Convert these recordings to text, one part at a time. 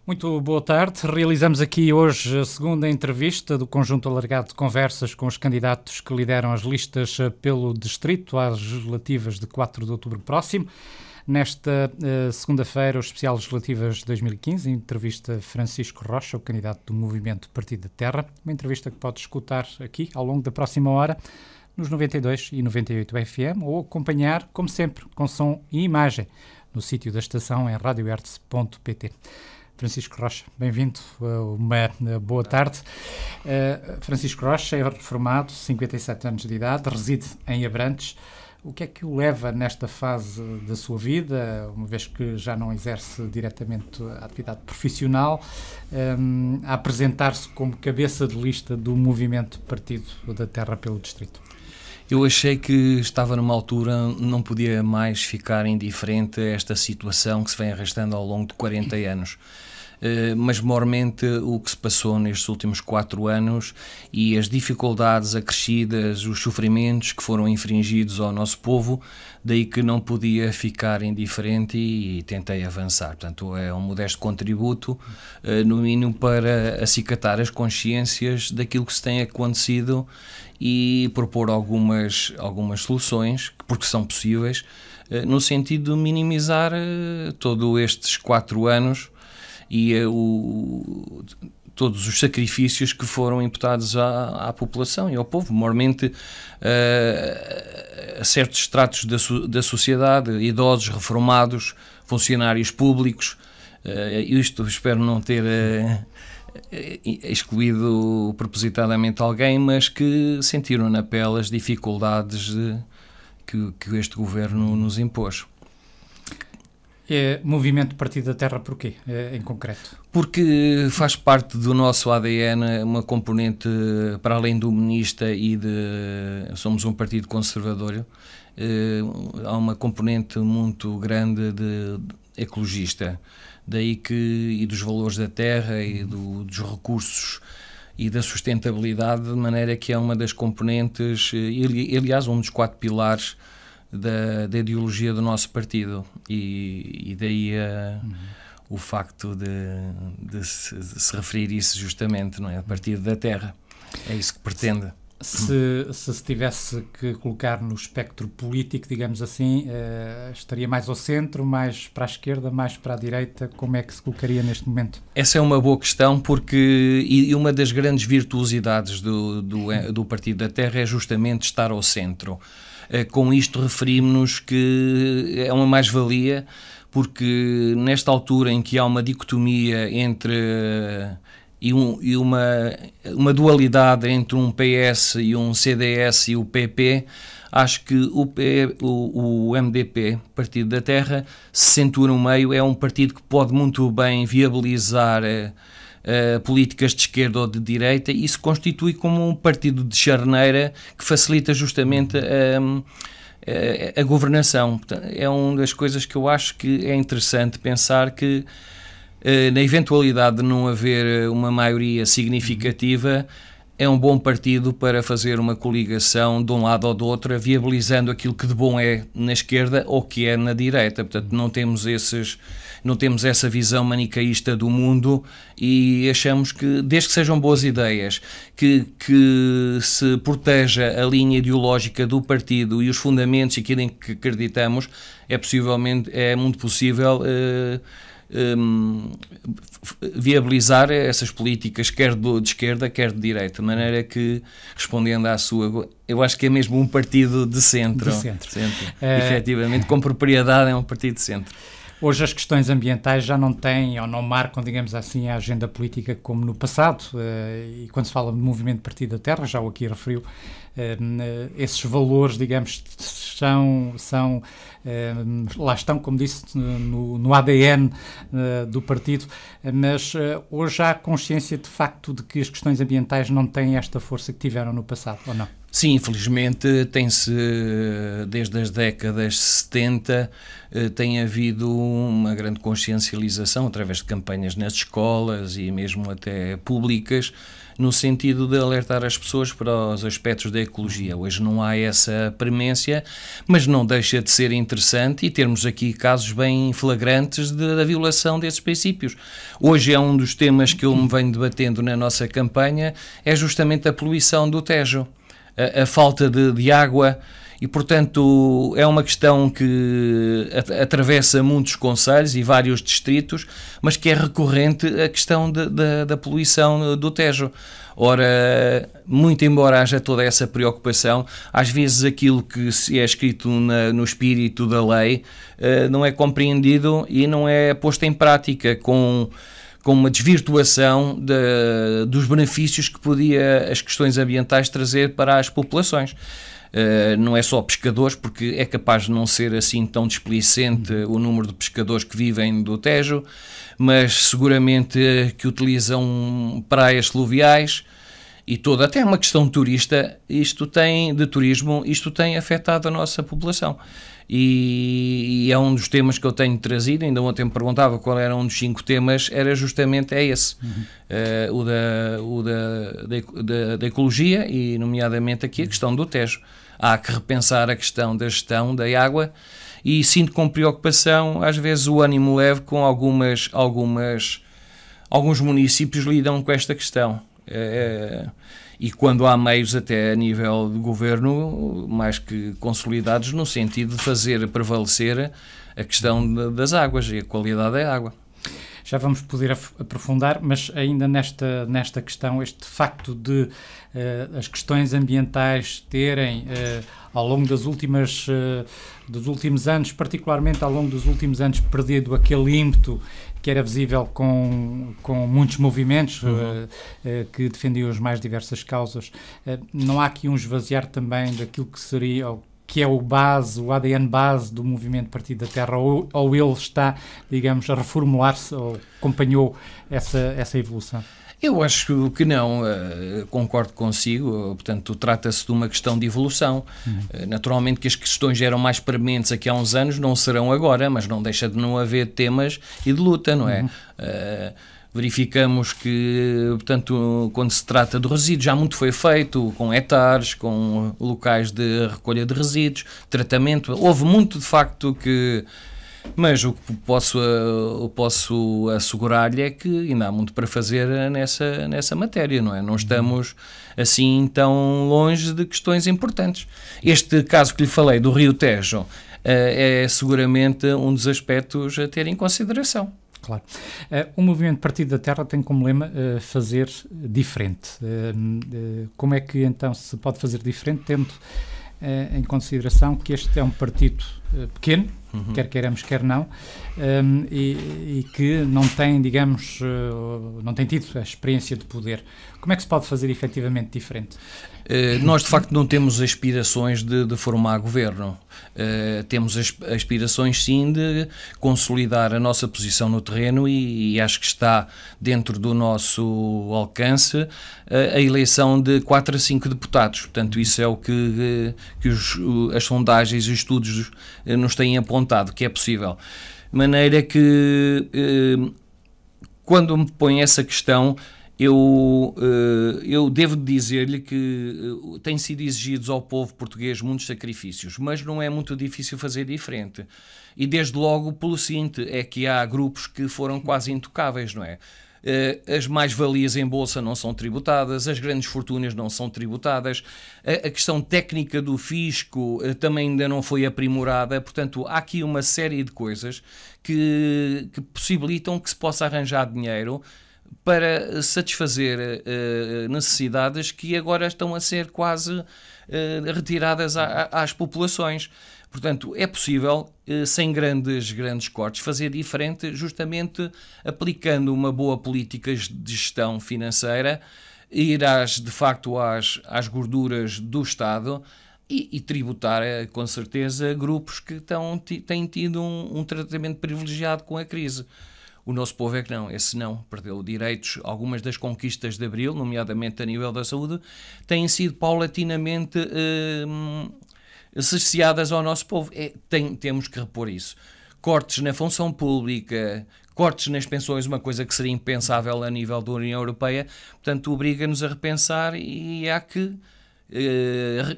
Muito boa tarde. Realizamos aqui hoje a segunda entrevista do conjunto alargado de conversas com os candidatos que lideram as listas pelo distrito às legislativas de 4 de outubro próximo. Nesta segunda-feira, o especial legislativas de 2015, entrevista Francisco Rocha, o candidato do Movimento Partido da Terra. Uma entrevista que pode escutar aqui ao longo da próxima hora nos 92 e 98 FM ou acompanhar, como sempre, com som e imagem no sítio da estação em radiohertz.pt. Francisco Rocha, bem-vindo, uma boa tarde. Francisco Rocha é reformado, 57 anos de idade, reside em Abrantes. O que é que o leva nesta fase da sua vida, uma vez que já não exerce diretamente a atividade profissional, a apresentar-se como cabeça de lista do Movimento Partido da Terra pelo Distrito? Eu achei que estava numa altura, não podia mais ficar indiferente a esta situação que se vem arrastando ao longo de 40 anos. Mas maiormente o que se passou nestes últimos 4 anos e as dificuldades acrescidas, os sofrimentos que foram infringidos ao nosso povo, daí que não podia ficar indiferente e tentei avançar. Portanto, é um modesto contributo, no mínimo para acicatar as consciências daquilo que se tem acontecido e propor algumas soluções, porque são possíveis, no sentido de minimizar todos estes 4 anos e todos os sacrifícios que foram imputados à população e ao povo, maiormente a certos estratos da sociedade, idosos, reformados, funcionários públicos. Isto espero não ter excluído propositadamente alguém, mas que sentiram na pele as dificuldades que este governo nos impôs. Movimento Partido da Terra porquê, em concreto? Porque faz parte do nosso ADN uma componente, para além do humanista somos um partido conservador, há uma componente muito grande de ecologista, daí e dos valores da terra e dos recursos e da sustentabilidade, de maneira que é uma das componentes, aliás, um dos 4 pilares da ideologia do nosso partido e daí o facto de se referir isso justamente, não é? A Partido da Terra, é isso que pretende. Se tivesse que colocar no espectro político, digamos assim, estaria mais ao centro, mais para a esquerda, mais para a direita? Como é que se colocaria neste momento? Essa é uma boa questão, porque e uma das grandes virtuosidades do Partido da Terra é justamente estar ao centro. Com isto referimos-nos que é uma mais-valia, porque nesta altura em que há uma dicotomia entre uma dualidade entre um PS e um CDS e o PP, acho que o MDP, Partido da Terra, se sentou no meio, é um partido que pode muito bem viabilizar políticas de esquerda ou de direita e se constitui como um partido de charneira que facilita justamente a governação. Portanto, é uma das coisas que eu acho que é interessante pensar que na eventualidade de não haver uma maioria significativa, é um bom partido para fazer uma coligação de um lado ou do outro, viabilizando aquilo que de bom é na esquerda ou que é na direita. Portanto, não temos essa visão manicaísta do mundo e achamos que, desde que sejam boas ideias, que se proteja a linha ideológica do partido e os fundamentos e aquilo em que acreditamos, é muito possível viabilizar essas políticas quer de esquerda, quer de direita, de maneira que, respondendo à sua, eu acho que é mesmo um partido de centro. Efetivamente, com propriedade, é um partido de centro. Hoje as questões ambientais já não têm ou não marcam, digamos assim, a agenda política como no passado, e quando se fala de Movimento Partido da Terra, já o aqui referiu, esses valores, digamos, lá estão, como disse, no ADN do partido, mas hoje há consciência de facto de que as questões ambientais não têm esta força que tiveram no passado, ou não? Sim, infelizmente tem-se, desde as décadas 70, tem havido uma grande consciencialização através de campanhas nas escolas e mesmo até públicas, no sentido de alertar as pessoas para os aspectos da ecologia. Hoje não há essa premência, mas não deixa de ser interessante e termos aqui casos bem flagrantes da violação desses princípios. Hoje é um dos temas que eu me venho debatendo na nossa campanha, é justamente a poluição do Tejo. A falta de água e, portanto, é uma questão que atravessa muitos concelhos e vários distritos, mas que é recorrente a questão da poluição do Tejo. Ora, muito embora haja toda essa preocupação, às vezes aquilo que é escrito no espírito da lei não é compreendido e não é posto em prática com uma desvirtuação dos benefícios que podia as questões ambientais trazer para as populações. Não é só pescadores, porque é capaz de não ser assim tão displicente o número de pescadores que vivem do Tejo, mas seguramente que utilizam praias fluviais e até uma questão de turista, isto tem afetado a nossa população. E é um dos temas que eu tenho trazido. Ainda ontem me perguntava qual era um dos 5 temas, era justamente esse, o da ecologia e nomeadamente aqui a questão do Tejo. Há que repensar a questão da gestão da água e sinto com preocupação, às vezes o ânimo leve com alguns municípios lidam com esta questão. E quando há meios até a nível de governo mais que consolidados no sentido de fazer prevalecer a questão das águas e a qualidade da água. Já vamos poder aprofundar, mas ainda nesta questão, este facto de as questões ambientais terem, ao longo dos últimos anos, particularmente ao longo dos últimos anos, perdido aquele ímpeto que era visível com muitos movimentos que defendiam as mais diversas causas. Não há aqui um esvaziar também daquilo que seria, que é o ADN base do movimento Partido da Terra, ou ele está, digamos, a reformular-se ou acompanhou essa evolução? Eu acho que não, concordo consigo, portanto trata-se de uma questão de evolução. Naturalmente que as questões eram mais prementes aqui há uns anos, não serão agora, mas não deixa de não haver temas e de luta, não é? Verificamos que, portanto, quando se trata de resíduos, já muito foi feito, com hectares, com locais de recolha de resíduos, tratamento, houve muito de facto que... Mas o que posso assegurar-lhe é que ainda há muito para fazer nessa matéria, não é? Não estamos assim tão longe de questões importantes. Este caso que lhe falei do Rio Tejo é seguramente um dos aspectos a ter em consideração. Claro. O Movimento Partido da Terra tem como lema fazer diferente. Como é que então se pode fazer diferente, tendo em consideração que este é um partido pequeno, quer queiramos, quer não, e que não tem, digamos, não tem tido a experiência de poder. Como é que se pode fazer efetivamente diferente? Nós, de facto, não temos aspirações de formar governo. Temos aspirações, sim, de consolidar a nossa posição no terreno e acho que está dentro do nosso alcance a eleição de 4 a 5 deputados. Portanto, isso é o que as sondagens e os estudos nos têm apontado, que é possível. De maneira que, quando me põe essa questão, eu devo dizer-lhe que têm sido exigidos ao povo português muitos sacrifícios, mas não é muito difícil fazer diferente. E desde logo pelo seguinte, é que há grupos que foram quase intocáveis, não é? As mais-valias em bolsa não são tributadas, as grandes fortunas não são tributadas, a questão técnica do fisco também ainda não foi aprimorada, portanto há aqui uma série de coisas que possibilitam que se possa arranjar dinheiro para satisfazer necessidades que agora estão a ser quase retiradas às populações. Portanto, é possível, sem grandes cortes, fazer diferente, justamente aplicando uma boa política de gestão financeira, ir de facto às gorduras do Estado e tributar, com certeza, grupos que têm tido um tratamento privilegiado com a crise. O nosso povo é que não, esse não, perdeu direitos. Algumas das conquistas de Abril, nomeadamente a nível da saúde, têm sido paulatinamente cerceadas ao nosso povo. Temos que repor isso. Cortes na função pública, cortes nas pensões, uma coisa que seria impensável a nível da União Europeia, portanto obriga-nos a repensar e há que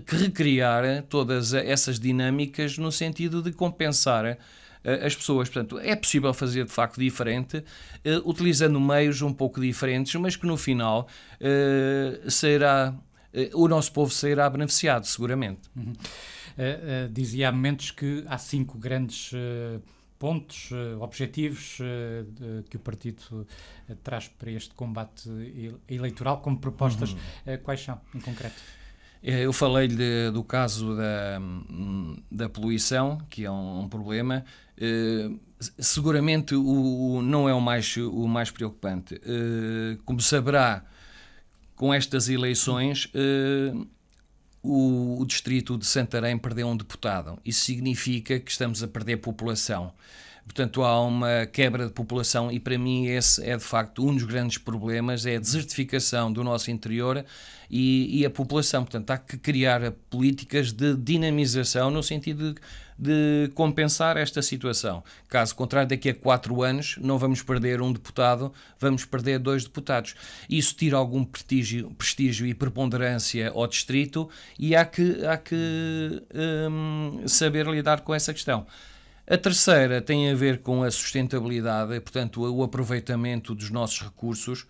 recriar todas essas dinâmicas no sentido de compensar as pessoas. Portanto, é possível fazer de facto diferente, utilizando meios um pouco diferentes, mas que no final o nosso povo sairá beneficiado, seguramente. Uhum. Dizia há momentos que há 5 grandes pontos, objetivos que o partido traz para este combate eleitoral como propostas. Quais são, em concreto? Eu falei-lhe do caso da poluição, que é um problema. Seguramente não é o mais preocupante. Como saberá, com estas eleições, o distrito de Santarém perdeu um deputado. Isso significa que estamos a perder população. Portanto, há uma quebra de população e, para mim, esse é, de facto, um dos grandes problemas, é a desertificação do nosso interior e a população. Portanto, há que criar políticas de dinamização no sentido de compensar esta situação. Caso contrário, daqui a 4 anos não vamos perder um deputado, vamos perder 2 deputados. Isso tira algum prestígio e preponderância ao distrito e há que saber lidar com essa questão. A terceira tem a ver com a sustentabilidade, portanto, o aproveitamento dos nossos recursos,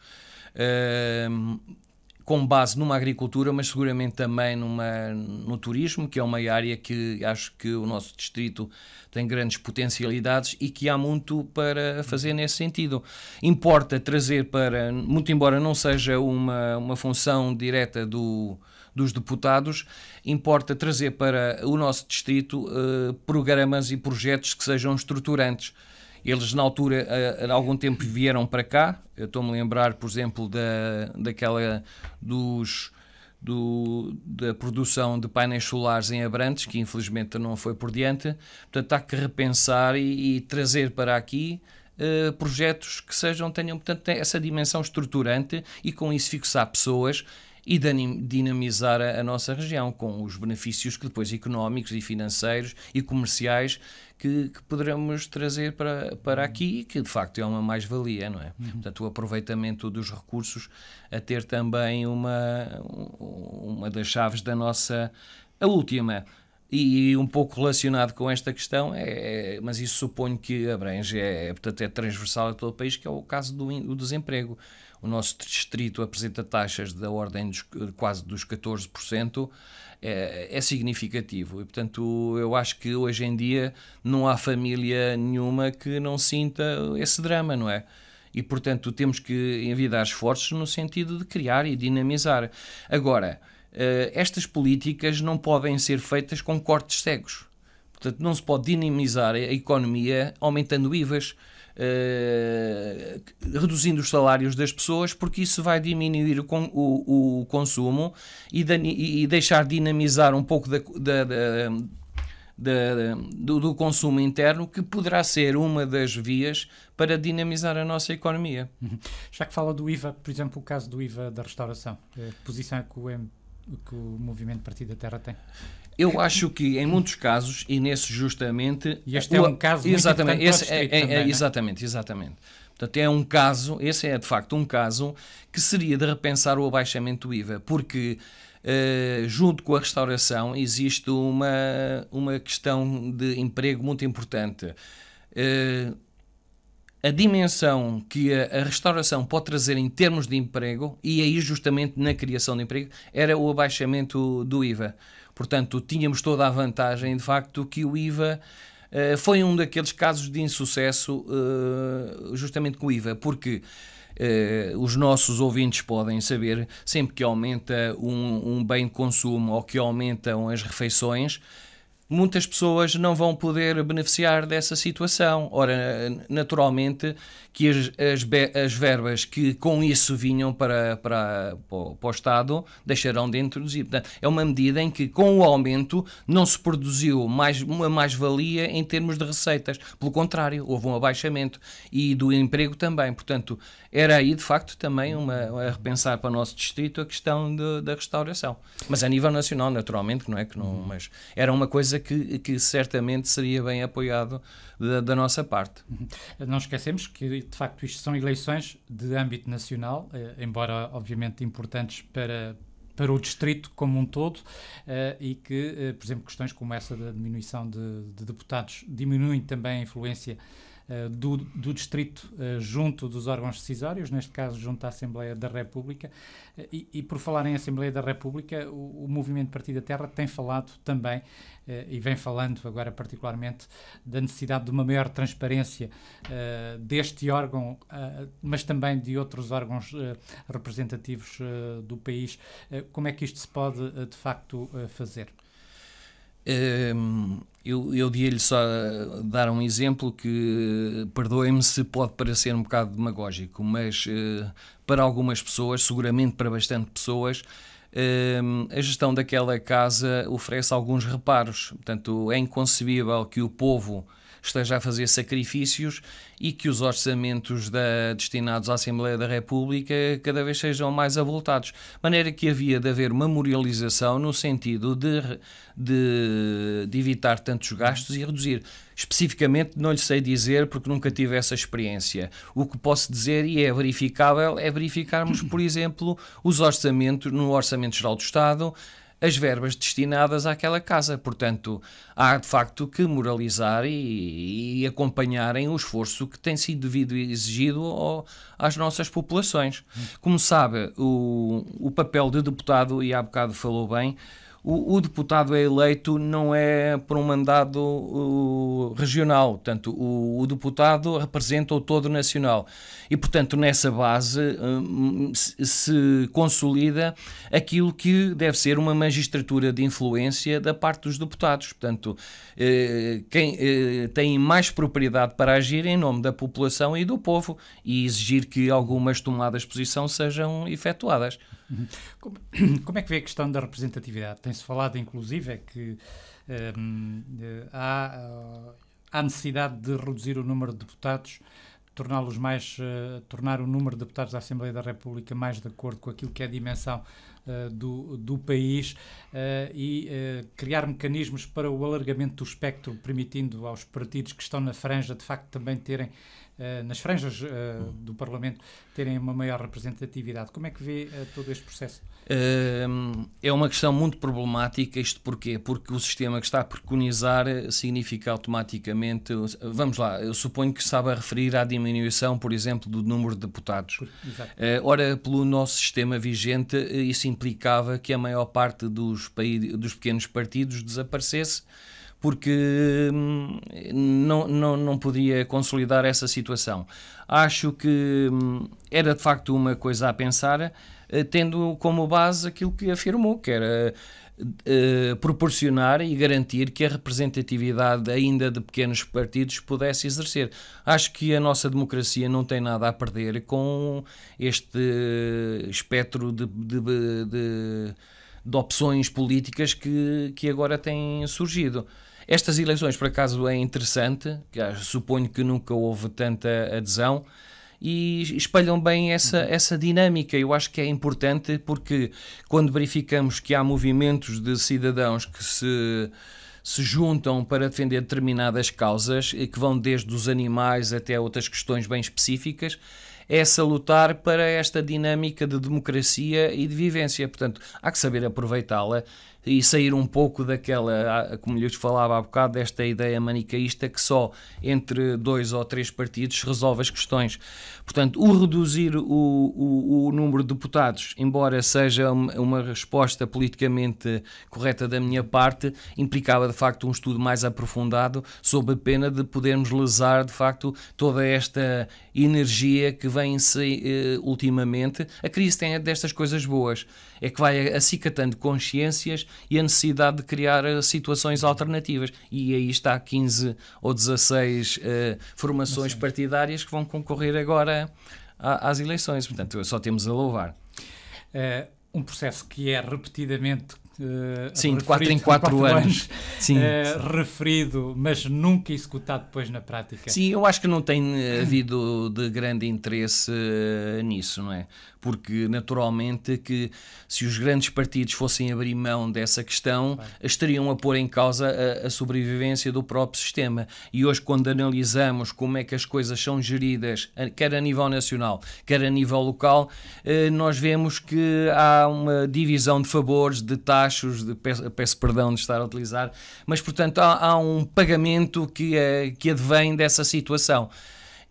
com base numa agricultura, mas seguramente também no turismo, que é uma área que acho que o nosso distrito tem grandes potencialidades e que há muito para fazer nesse sentido. Importa trazer muito embora não seja uma função direta dos deputados, importa trazer para o nosso distrito programas e projetos que sejam estruturantes. Eles, na altura, há algum tempo vieram para cá. Eu estou-me a lembrar, por exemplo, da produção de painéis solares em Abrantes, que infelizmente não foi por diante. Portanto, há que repensar e trazer para aqui projetos que tenham, portanto, essa dimensão estruturante e com isso fixar pessoas e dinamizar a nossa região com os benefícios que depois económicos e financeiros e comerciais que poderemos trazer para aqui e que de facto é uma mais-valia, não é? Portanto, o aproveitamento dos recursos a ter também uma das chaves da nossa... A última, e um pouco relacionado com esta questão, mas isso suponho que abrange, portanto é transversal a todo o país, que é o caso do desemprego. O nosso distrito apresenta taxas da ordem quase dos 14%, é significativo e, portanto, eu acho que hoje em dia não há família nenhuma que não sinta esse drama, não é? E, portanto, temos que envidar esforços no sentido de criar e dinamizar. Agora, estas políticas não podem ser feitas com cortes cegos. Portanto, não se pode dinamizar a economia aumentando IVAs, reduzindo os salários das pessoas, porque isso vai diminuir o consumo e deixar dinamizar um pouco do consumo interno, que poderá ser uma das vias para dinamizar a nossa economia. Já que fala do IVA, por exemplo, o caso do IVA da restauração, que posição é que o Movimento Partido da Terra tem? Eu acho que em muitos casos, e nesse justamente... E este é um caso muito importante para o distrito também, exatamente. Portanto, é um caso, esse é de facto um caso que seria de repensar o abaixamento do IVA, porque junto com a restauração existe uma questão de emprego muito importante. A dimensão que a restauração pode trazer em termos de emprego, e aí justamente na criação de emprego, era o abaixamento do IVA. Portanto, tínhamos toda a vantagem, de facto, que o IVA foi um daqueles casos de insucesso justamente com o IVA, porque os nossos ouvintes podem saber, sempre que aumenta um bem de consumo ou que aumentam as refeições, muitas pessoas não vão poder beneficiar dessa situação. Ora, naturalmente que as verbas que com isso vinham para o Estado deixarão de introduzir. Portanto, é uma medida em que, com o aumento, não se produziu uma mais-valia em termos de receitas. Pelo contrário, houve um abaixamento e do emprego também. Portanto, era aí, de facto, também a repensar para o nosso distrito a questão da restauração. Mas a nível nacional, naturalmente, não é que não, mas era uma coisa que certamente seria bem apoiado da nossa parte. Não esquecemos que, de facto, isto são eleições de âmbito nacional, embora, obviamente, importantes para o distrito como um todo, e que, por exemplo, questões como essa da diminuição de deputados diminuem também a influência do distrito junto dos órgãos decisórios, neste caso junto à Assembleia da República, e por falar em Assembleia da República, o Movimento Partido da Terra tem falado também, e vem falando agora particularmente, da necessidade de uma maior transparência deste órgão, mas também de outros órgãos representativos do país. Como é que isto se pode, de facto, fazer? Eu ia-lhe só dar um exemplo que, perdoem-me se pode parecer um bocado demagógico, mas para algumas pessoas, seguramente para bastante pessoas, a gestão daquela casa oferece alguns reparos. Portanto, é inconcebível que o povo esteja a fazer sacrifícios e que os orçamentos destinados à Assembleia da República cada vez sejam mais avultados. De maneira que havia de haver uma memorialização no sentido de evitar tantos gastos e reduzir. Especificamente não lhe sei dizer porque nunca tive essa experiência. O que posso dizer, e é verificável, é verificarmos, por exemplo, os orçamentos, no Orçamento Geral do Estado, as verbas destinadas àquela casa. Portanto, há de facto que moralizar e acompanharem o esforço que tem sido devido e exigido às nossas populações. Como sabe, o papel de deputado, e há bocado falou bem, o deputado é eleito não é por um mandado regional, portanto, o deputado representa o todo nacional e, portanto, nessa base se consolida aquilo que deve ser uma magistratura de influência da parte dos deputados. Portanto, quem tem mais propriedade para agir em nome da população e do povo e exigir que algumas tomadas de posição sejam efetuadas. Como é que vê a questão da representatividade? Tem-se falado, inclusive, que há necessidade de reduzir o número de deputados, tornar o número de deputados da Assembleia da República mais de acordo com aquilo que é a dimensão do país e criar mecanismos para o alargamento do espectro, permitindo aos partidos que estão na franja, de facto, também terem nas franjas do Parlamento, terem uma maior representatividade. Como é que vê todo este processo? É uma questão muito problemática. Isto porquê? Porque o sistema que está a preconizar significa automaticamente, vamos lá, eu suponho que estava a referir à diminuição, por exemplo, do número de deputados. Exato. Ora, pelo nosso sistema vigente, isso implicava que a maior parte dos pequenos partidos desaparecesse, porque não podia consolidar essa situação. Acho que era de facto uma coisa a pensar, tendo como base aquilo que afirmou, que era proporcionar e garantir que a representatividade ainda de pequenos partidos pudesse exercer. Acho que a nossa democracia não tem nada a perder com este espectro de opções políticas que agora têm surgido. Estas eleições, por acaso, é interessante, suponho que nunca houve tanta adesão, e espelham bem essa dinâmica. Eu acho que é importante porque quando verificamos que há movimentos de cidadãos que se juntam para defender determinadas causas, que vão desde os animais até outras questões bem específicas, é salutar para esta dinâmica de democracia e de vivência. Portanto, há que saber aproveitá-la e sair um pouco daquela, como lhes falava há bocado, desta ideia manicaísta que só entre 2 ou 3 partidos resolve as questões. Portanto, o reduzir o número de deputados, embora seja uma resposta politicamente correta da minha parte, implicava de facto um estudo mais aprofundado sob a pena de podermos lesar de facto toda esta energia que vem-se ultimamente. A crise tem destas coisas boas, é que vai acicatando consciências e a necessidade de criar situações alternativas. E aí está 15 ou 16 formações partidárias que vão concorrer agora às eleições. Portanto, só temos a louvar. Um processo que é repetidamente sim, de 4 em 4 anos. Sim. Referido, mas nunca executado depois na prática. Sim, eu acho que não tem havido de grande interesse nisso, não é? Porque naturalmente que se os grandes partidos fossem abrir mão dessa questão, estariam a pôr em causa a sobrevivência do próprio sistema. E hoje, quando analisamos como é que as coisas são geridas, quer a nível nacional, quer a nível local, nós vemos que há uma divisão de favores, de taxas, peço perdão de estar a utilizar, mas portanto há um pagamento que advém dessa situação.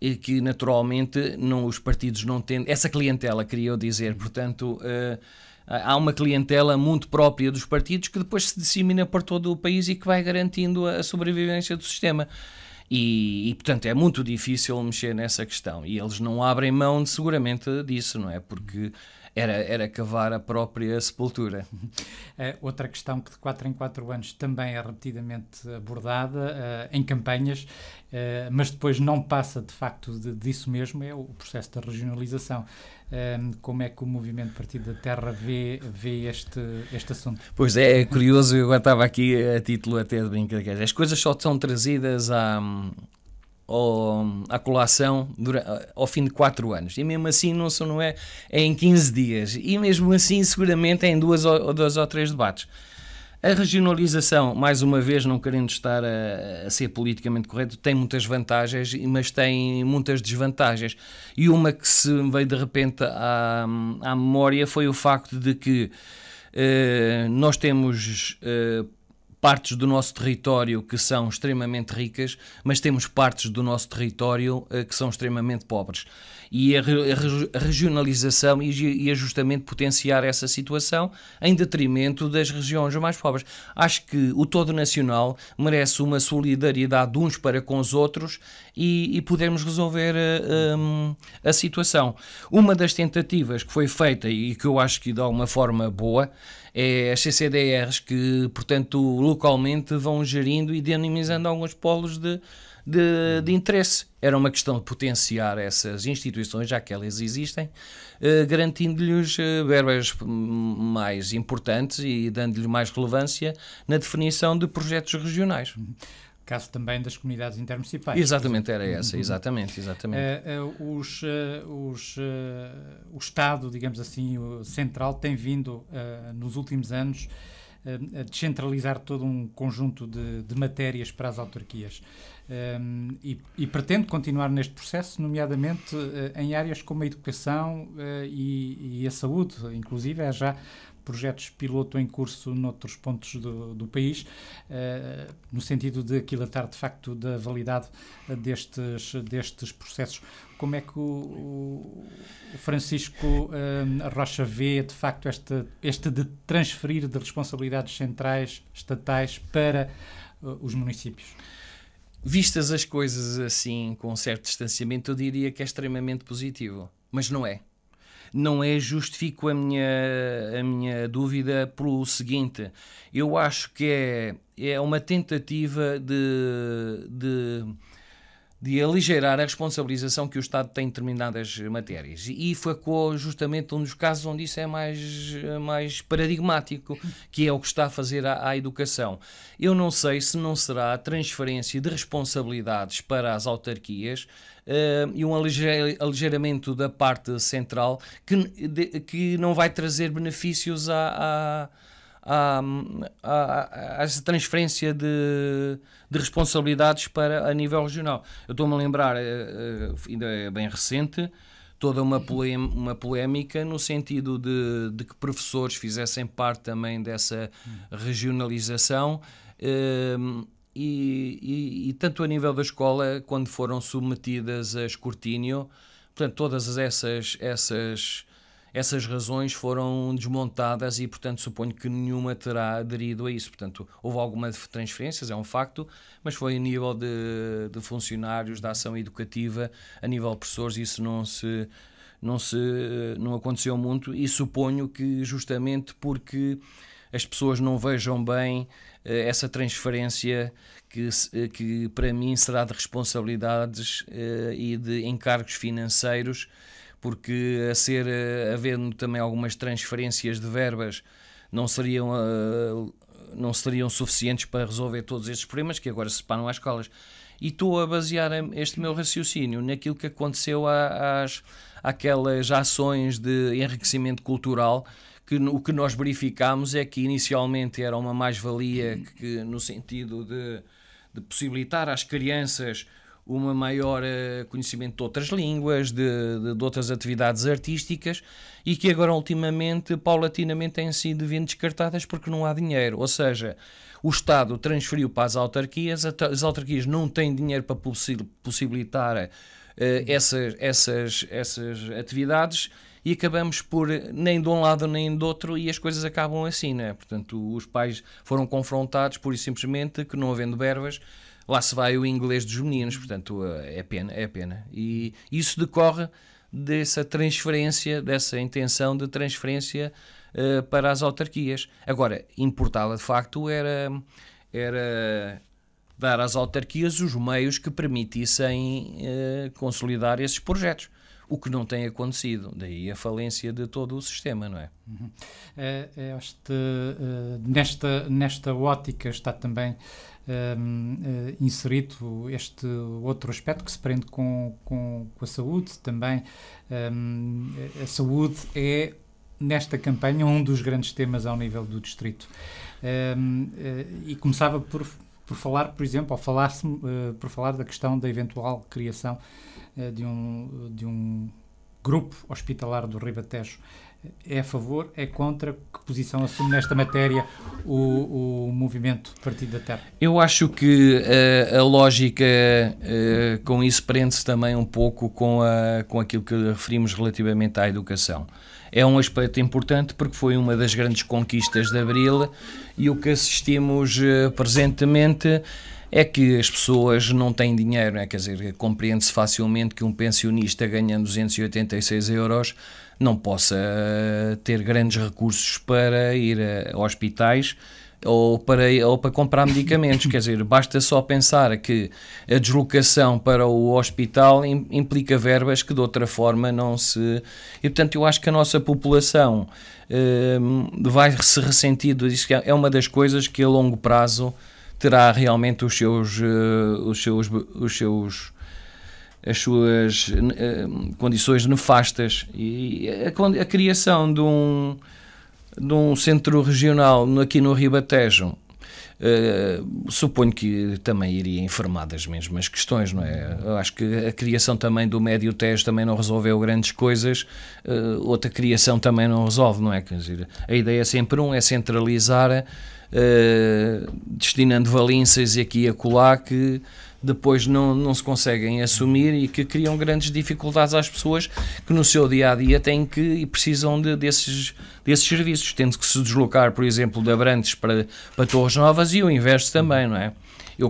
E que naturalmente os partidos não têm essa clientela, queria eu dizer, portanto há uma clientela muito própria dos partidos que depois se dissemina por todo o país e que vai garantindo a sobrevivência do sistema. E portanto é muito difícil mexer nessa questão e eles não abrem mão seguramente disso, não é? Porque era cavar a própria sepultura. Outra questão que de 4 em 4 anos também é repetidamente abordada em campanhas, mas depois não passa de facto disso mesmo, é o processo da regionalização. Como é que o Movimento Partido da Terra vê este assunto? Pois é curioso, eu agora estava aqui a título até de brincadeira. As coisas só são trazidas à colação ao fim de 4 anos e mesmo assim não é em 15 dias e mesmo assim seguramente é em 2 ou 3 debates. A regionalização, mais uma vez, não querendo estar a ser politicamente correto, tem muitas vantagens, mas tem muitas desvantagens. E uma que se veio de repente à memória foi o facto de que nós temos partes do nosso território que são extremamente ricas, mas temos partes do nosso território que são extremamente pobres. E a regionalização ia justamente potenciar essa situação em detrimento das regiões mais pobres. Acho que o todo nacional merece uma solidariedade de uns para com os outros e podermos resolver a situação. Uma das tentativas que foi feita e que eu acho que de alguma forma boa é as CCDRs que, portanto, localmente vão gerindo e dinamizando alguns polos de interesse. Era uma questão de potenciar essas instituições, já que elas existem, garantindo-lhes verbas mais importantes e dando-lhes mais relevância na definição de projetos regionais. Caso também das comunidades intermunicipais. Exatamente, era essa, exatamente. O Estado, digamos assim, o central, tem vindo, nos últimos anos, a descentralizar todo um conjunto de matérias para as autarquias e pretende continuar neste processo, nomeadamente em áreas como a educação e a saúde, inclusive há já projetos piloto em curso noutros pontos do país, no sentido de aquilatar de facto da validade destes processos. Como é que o Francisco Rocha vê de facto este de transferir de responsabilidades centrais, estatais, para os municípios? Vistas as coisas assim, com um certo distanciamento, eu diria que é extremamente positivo, mas não é. Não é, justifico a minha dúvida pelo seguinte: eu acho que é uma tentativa de aligeirar a responsabilização que o Estado tem em determinadas matérias. E foi justamente um dos casos onde isso é mais paradigmático, que é o que está a fazer à educação. Eu não sei se não será a transferência de responsabilidades para as autarquias e um aligeiramento da parte central que não vai trazer benefícios à essa transferência de responsabilidades a nível regional. Eu estou-me a lembrar, ainda é bem recente, toda uma polémica no sentido de que professores fizessem parte também dessa regionalização e tanto a nível da escola, quando foram submetidas a escrutínio, portanto todas essas razões foram desmontadas e, portanto, suponho que nenhuma terá aderido a isso. Portanto, houve algumas transferências, é um facto, mas foi a nível de funcionários da ação educativa, a nível de professores, isso não aconteceu muito e suponho que justamente porque as pessoas não vejam bem essa transferência que para mim será de responsabilidades e de encargos financeiros, porque havendo também algumas transferências de verbas, não seriam suficientes para resolver todos estes problemas que agora se separam às escolas. E estou a basear este meu raciocínio naquilo que aconteceu àquelas ações de enriquecimento cultural, que o que nós verificámos é que inicialmente era uma mais-valia no sentido de possibilitar às crianças um maior conhecimento de outras línguas, de outras atividades artísticas, e que agora ultimamente, paulatinamente, têm sido vindo descartadas porque não há dinheiro. Ou seja, o Estado transferiu para as autarquias não têm dinheiro para possibilitar essas atividades, e acabamos por nem de um lado nem do outro, e as coisas acabam assim, não é? Portanto, os pais foram confrontados, pura e simplesmente, que não havendo verbas, lá se vai o inglês dos meninos. Portanto, é pena. E isso decorre dessa transferência, dessa intenção de transferência para as autarquias. Agora, importava de facto era dar às autarquias os meios que permitissem consolidar esses projetos, o que não tem acontecido. Daí a falência de todo o sistema, não é? Nesta ótica está também inserido este outro aspecto que se prende com a saúde também. A saúde é, nesta campanha, um dos grandes temas ao nível do distrito. E começava por falar, por exemplo, por falar da questão da eventual criação de um grupo hospitalar do Ribatejo. É a favor? É contra? Que posição assume nesta matéria o movimento Partido da Terra? Eu acho que a lógica com isso prende-se também um pouco com aquilo que referimos relativamente à educação. É um aspecto importante porque foi uma das grandes conquistas de Abril, e o que assistimos presentemente é que as pessoas não têm dinheiro, não é? Quer dizer, compreende-se facilmente que um pensionista ganhando 286 euros não possa ter grandes recursos para ir a hospitais ou para comprar medicamentos. Quer dizer, basta só pensar que a deslocação para o hospital implica verbas que de outra forma não se... E, portanto, eu acho que a nossa população vai se ressentir disso. É uma das coisas que a longo prazo terá realmente as suas condições nefastas. E a criação de um centro regional aqui no Ribatejo, suponho que também iria informar das mesmas questões, não é? Eu acho que a criação também do Médio Tejo também não resolveu grandes coisas, outra criação também não resolve, não é? Quer dizer, a ideia é sempre é centralizar, destinando valências aqui e acolá que depois não se conseguem assumir e que criam grandes dificuldades às pessoas que no seu dia-a-dia têm e precisam desses serviços, tendo que se deslocar, por exemplo, de Abrantes para Torres Novas, e o inverso também, não é? Eu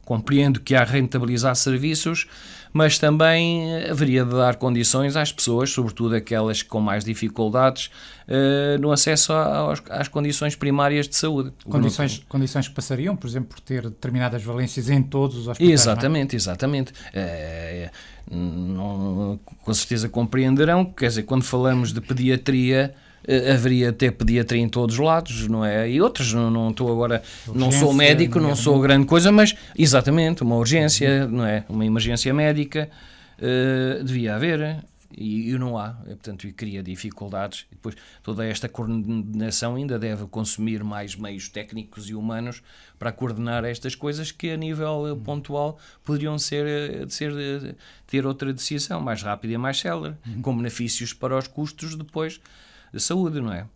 compreendo que há rentabilizar serviços, mas também haveria de dar condições às pessoas, sobretudo aquelas com mais dificuldades, no acesso às condições primárias de saúde. Condições que passariam, por exemplo, por ter determinadas valências em todos os hospitais. Exatamente. Com certeza compreenderão, quer dizer, quando falamos de pediatria, haveria até pediatria em todos os lados, não é? E outros, não estou agora, não sou médico, não sou grande coisa, mas exatamente, uma urgência, não é? Uma emergência médica, devia haver, e não há, portanto, cria dificuldades. E depois toda esta coordenação ainda deve consumir mais meios técnicos e humanos para coordenar estas coisas que a nível pontual poderiam ter outra decisão mais rápida e mais célere, com benefícios para os custos depois de saúde, não é?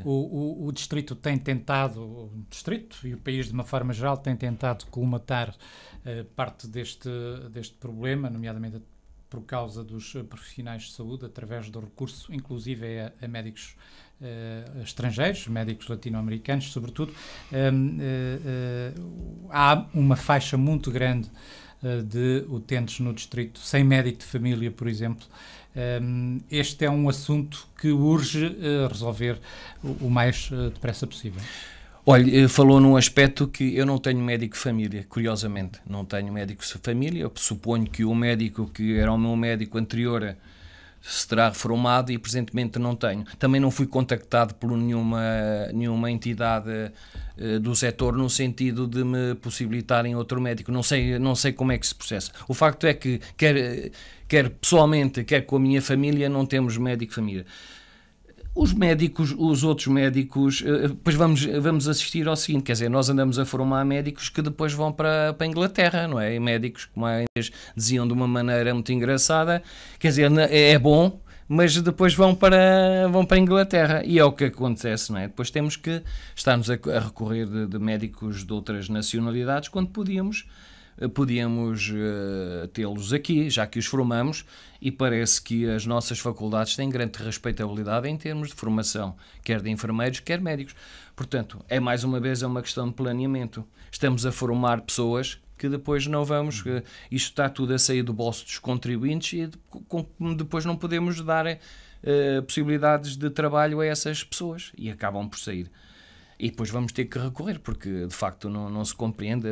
O Distrito tem tentado, o Distrito e o país de uma forma geral tem tentado colmatar parte deste problema, nomeadamente por causa dos profissionais de saúde, através do recurso, inclusive a médicos estrangeiros, médicos latino-americanos, sobretudo. Há uma faixa muito grande de utentes no distrito sem médico de família, por exemplo. Este é um assunto que urge resolver o mais depressa possível. Olha, falou num aspecto que eu não tenho médico de família, curiosamente. Não tenho médico de família. Eu suponho que o médico que era o meu médico anterior se terá reformado e presentemente não tenho. Também não fui contactado por nenhuma entidade do setor no sentido de me possibilitarem outro médico. Não sei como é que se processa. O facto é que, quer pessoalmente, quer com a minha família, não temos médico de família. Os outros médicos, depois vamos assistir ao seguinte, quer dizer, nós andamos a formar médicos que depois vão para a Inglaterra, não é? E médicos, como eles diziam de uma maneira muito engraçada, quer dizer, é bom, mas depois vão para a Inglaterra, e é o que acontece, não é? Depois temos que estarmos a recorrer de médicos de outras nacionalidades quando podíamos tê-los aqui, já que os formamos, e parece que as nossas faculdades têm grande respeitabilidade em termos de formação, quer de enfermeiros, quer médicos. Portanto, mais uma vez, é uma questão de planeamento. Estamos a formar pessoas que depois não vamos... Isto está tudo a sair do bolso dos contribuintes e depois não podemos dar possibilidades de trabalho a essas pessoas e acabam por sair. E depois vamos ter que recorrer, porque de facto não se compreende.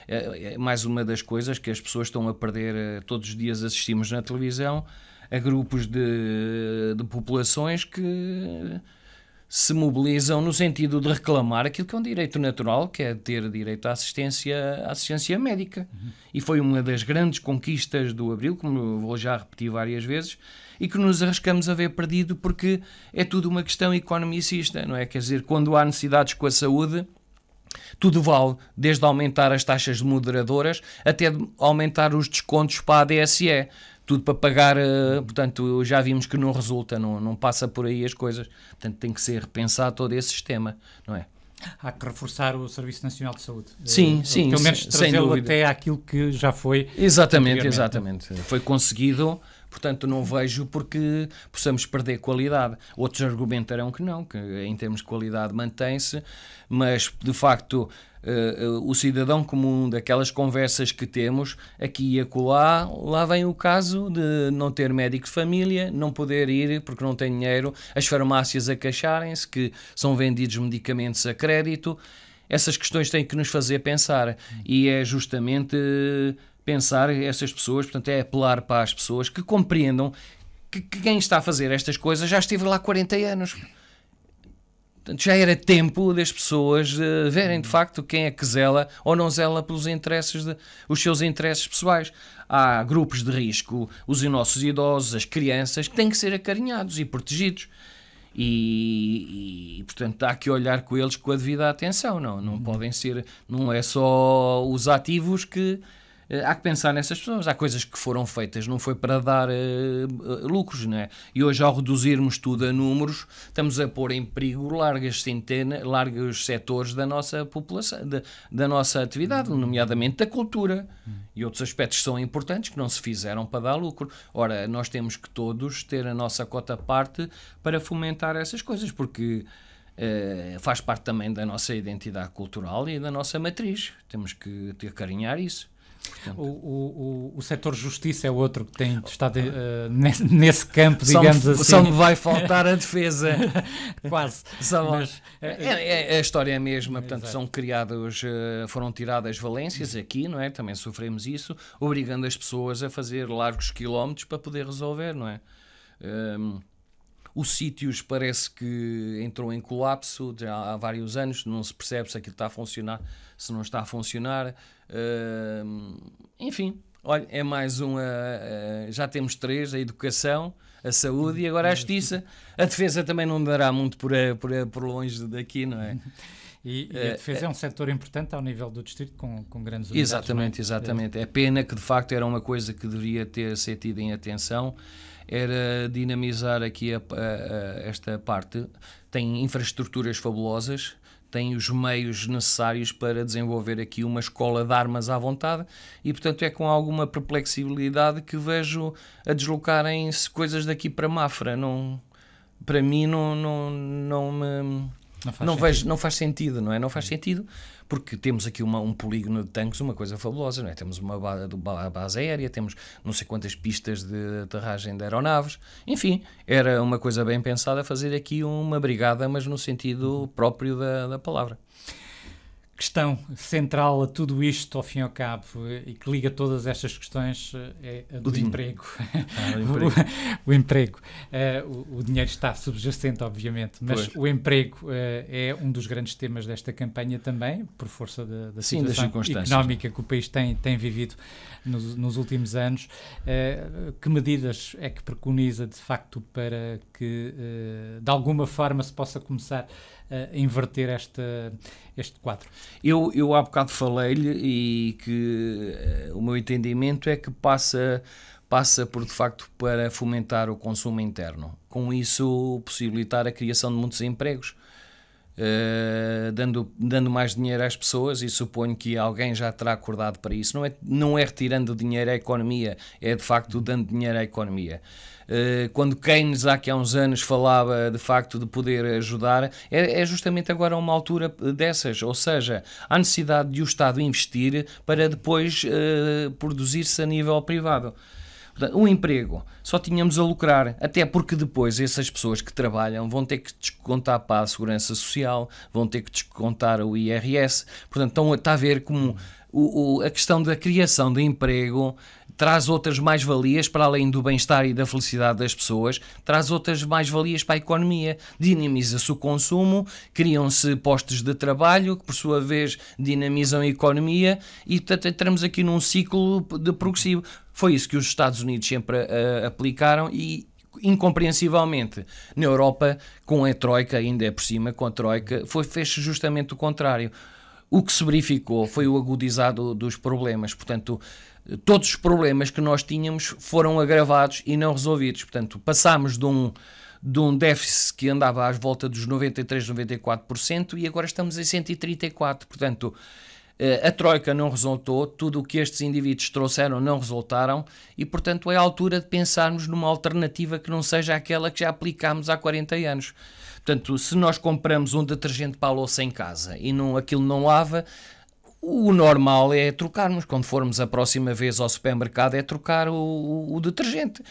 É mais uma das coisas que as pessoas estão a perder. Todos os dias assistimos na televisão a grupos de populações que se mobilizam no sentido de reclamar aquilo que é um direito natural, que é ter direito à assistência médica. E foi uma das grandes conquistas do Abril, como eu vou já repetir várias vezes, e que nos arriscamos a ver perdido porque é tudo uma questão economicista, não é? Quer dizer, quando há necessidades com a saúde, tudo vale, desde aumentar as taxas de moderadoras até aumentar os descontos para a ADSE. Tudo para pagar, portanto, já vimos que não resulta, não passa por aí as coisas. Portanto, tem que ser repensado todo esse sistema, não é? Há que reforçar o Serviço Nacional de Saúde. Sim, pelo menos trazê-lo até àquilo que já foi. Exatamente. Foi conseguido, portanto não vejo porque possamos perder qualidade. Outros argumentarão que não, que em termos de qualidade mantém-se, mas de facto o cidadão comum, daquelas conversas que temos aqui e acolá, lá vem o caso de não ter médico de família, não poder ir porque não tem dinheiro, as farmácias a queixarem-se que são vendidos medicamentos a crédito. Essas questões têm que nos fazer pensar, e é justamente pensar essas pessoas, portanto é apelar para as pessoas que compreendam que quem está a fazer estas coisas já esteve lá há 40 anos. Portanto, já era tempo das pessoas verem de facto quem é que zela ou não zela pelos interesses, os seus interesses pessoais. Há grupos de risco, os nossos idosos, as crianças, que têm que ser acarinhados e protegidos. E portanto há que olhar com eles com a devida atenção. Não podem ser, não é só os ativos que... Há que pensar nessas pessoas. Há coisas que foram feitas, não foi para dar lucros, não é? E hoje, ao reduzirmos tudo a números, estamos a pôr em perigo largos setores da nossa população, da nossa atividade, nomeadamente da cultura. E outros aspectos são importantes que não se fizeram para dar lucro. Ora, nós temos que todos ter a nossa cota parte para fomentar essas coisas, porque faz parte também da nossa identidade cultural e da nossa matriz. Temos que acarinhar isso. O setor justiça é outro que tem estado nesse campo, digamos assim. Só me vai faltar a defesa. Quase. Mas, a história é a mesma, portanto foram tiradas valências aqui, não é? Também sofremos isso, obrigando as pessoas a fazer largos quilómetros para poder resolver, não é? O Sítios parece que entrou em colapso já há vários anos, não se percebe se aquilo está a funcionar, se não está a funcionar. Enfim, olha, é mais uma... já temos 3, a educação, a saúde e agora a justiça. A defesa também não dará muito por longe daqui, não é? E a defesa é um setor importante ao nível do distrito, com grandes unidades. Exatamente. É pena que de facto era uma coisa que deveria ter sido tida em atenção, era dinamizar aqui esta parte. Tem infraestruturas fabulosas, tem os meios necessários para desenvolver aqui uma escola de armas à vontade e, portanto, é com alguma perplexibilidade que vejo a deslocarem-se coisas daqui para Mafra. Para mim não me Não faz sentido, não é? Não faz sentido, porque temos aqui um polígono de tanques, uma coisa fabulosa, não é? Temos uma base aérea, temos não sei quantas pistas de aterragem de aeronaves, enfim, era uma coisa bem pensada fazer aqui uma brigada, mas no sentido próprio da palavra. Questão central a tudo isto, ao fim e ao cabo, e que liga todas estas questões, é a do emprego. O emprego. O dinheiro está subjacente, obviamente, mas o emprego é um dos grandes temas desta campanha também, por força da situação económica que o país tem vivido nos últimos anos. Que medidas é que preconiza, de facto, para que, de alguma forma, se possa começar a inverter este quadro? Eu há bocado falei-lhe e que o meu entendimento é que passa por, de facto, para fomentar o consumo interno. Com isso, possibilitar a criação de muitos empregos, dando mais dinheiro às pessoas, e suponho que alguém já terá acordado para isso. Não é retirando dinheiro à economia, é de facto dando dinheiro à economia. Quando Keynes há uns anos falava de facto de poder ajudar, é justamente agora uma altura dessas, ou seja, há necessidade de o Estado investir para depois produzir-se a nível privado. O emprego, só tínhamos a lucrar, até porque depois essas pessoas que trabalham vão ter que descontar para a Segurança Social, vão ter que descontar o IRS, portanto está a ver como a questão da criação de emprego traz outras mais-valias para além do bem-estar e da felicidade das pessoas, traz outras mais-valias para a economia, dinamiza-se o consumo, criam-se postos de trabalho que por sua vez dinamizam a economia e entramos aqui num ciclo de progressivo. Foi isso que os Estados Unidos sempre aplicaram e incompreensivelmente na Europa com a Troika, ainda por cima com a Troika, fez-se justamente o contrário. O que se verificou foi o agudizado dos problemas, portanto todos os problemas que nós tínhamos foram agravados e não resolvidos, portanto passámos de um déficit que andava às volta dos 93, 94% e agora estamos em 134%, portanto a Troika não resultou, tudo o que estes indivíduos trouxeram não resultaram e, portanto, é a altura de pensarmos numa alternativa que não seja aquela que já aplicámos há 40 anos. Portanto, se nós compramos um detergente para a louça em casa e aquilo não lava, o normal é trocarmos. Quando formos a próxima vez ao supermercado é trocar o detergente.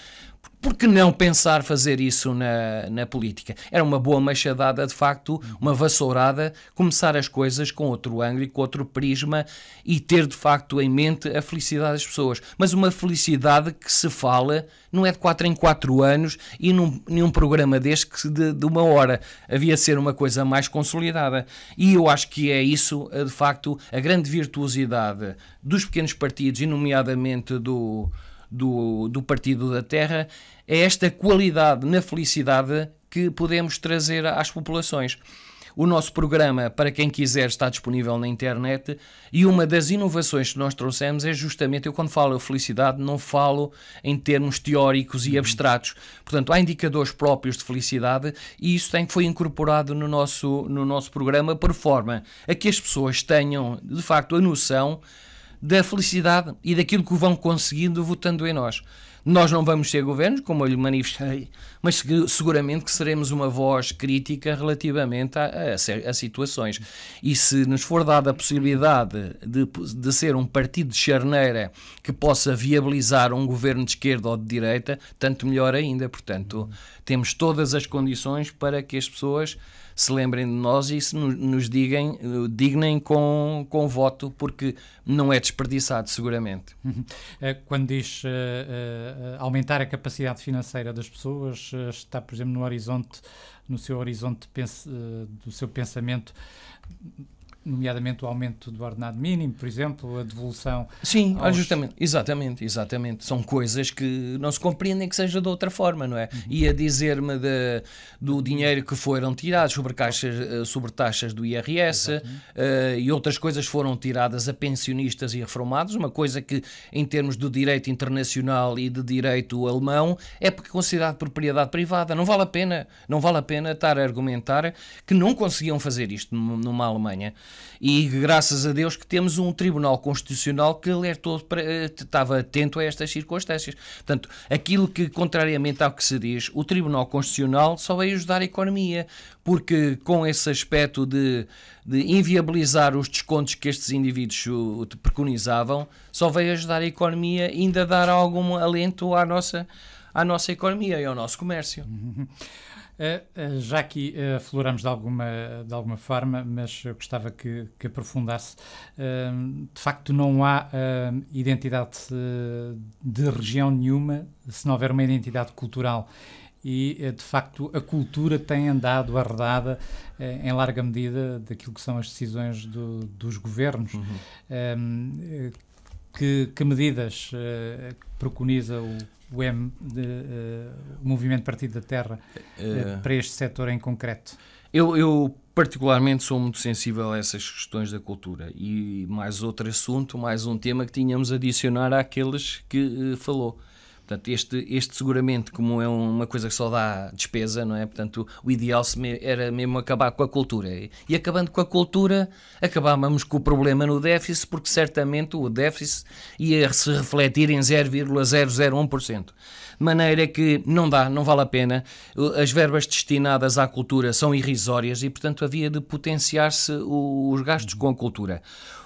Por que não pensar fazer isso na política? Era uma boa machadada, de facto, uma vassourada, começar as coisas com outro ângulo e com outro prisma e ter, de facto, em mente a felicidade das pessoas. Mas uma felicidade que se fala não é de 4 em 4 anos e num programa deste que de uma hora. Havia de ser uma coisa mais consolidada. E eu acho que é isso, de facto, a grande virtuosidade dos pequenos partidos, e nomeadamente do Partido da Terra, é esta qualidade na felicidade que podemos trazer às populações. O nosso programa, para quem quiser, está disponível na internet e uma das inovações que nós trouxemos é justamente, eu quando falo felicidade não falo em termos teóricos e abstratos, portanto há indicadores próprios de felicidade e isso foi incorporado no nosso programa por forma a que as pessoas tenham de facto a noção da felicidade e daquilo que vão conseguindo votando em nós. Nós não vamos ser governos, como eu lhe manifestei, mas seguramente que seremos uma voz crítica relativamente a situações. E se nos for dada a possibilidade de ser um partido de charneira que possa viabilizar um governo de esquerda ou de direita, tanto melhor ainda. Portanto, temos todas as condições para que as pessoas se lembrem de nós e se nos dignem com voto, porque não é desperdiçado, seguramente. Quando diz aumentar a capacidade financeira das pessoas, está, por exemplo, no seu horizonte do seu pensamento, nomeadamente o aumento do ordenado mínimo, por exemplo, a devolução... Sim, justamente, exatamente. São coisas que não se compreendem que seja de outra forma, não é? E a dizer-me do dinheiro que foram tirados sobre taxas do IRS e outras coisas foram tiradas a pensionistas e reformados, uma coisa que, em termos do direito internacional e de direito alemão, é considerado propriedade privada. Não vale a pena estar a argumentar que não conseguiam fazer isto numa Alemanha. E graças a Deus que temos um Tribunal Constitucional que alertou, estava atento a estas circunstâncias. Portanto, aquilo que, contrariamente ao que se diz, o Tribunal Constitucional só veio ajudar a economia, porque com esse aspecto de inviabilizar os descontos que estes indivíduos preconizavam, só veio ajudar a economia e ainda dar algum alento à nossa economia e ao nosso comércio. Já aqui afloramos de alguma forma, mas eu gostava que aprofundasse. De facto, não há identidade de região nenhuma se não houver uma identidade cultural. E, de facto, a cultura tem andado arredada, em larga medida, daquilo que são as decisões dos governos. Que medidas preconiza o Movimento Partido da Terra para este setor em concreto? Eu particularmente sou muito sensível a essas questões da cultura e mais outro assunto, mais um tema que tínhamos a adicionar àqueles que falou. Portanto, este seguramente, como é uma coisa que só dá despesa, não é? Portanto, o ideal era mesmo acabar com a cultura. E acabando com a cultura, acabávamos com o problema no déficit, porque certamente o déficit ia se refletir em 0,001%. De maneira que não vale a pena. As verbas destinadas à cultura são irrisórias e, portanto, havia de potenciar-se os gastos com a cultura.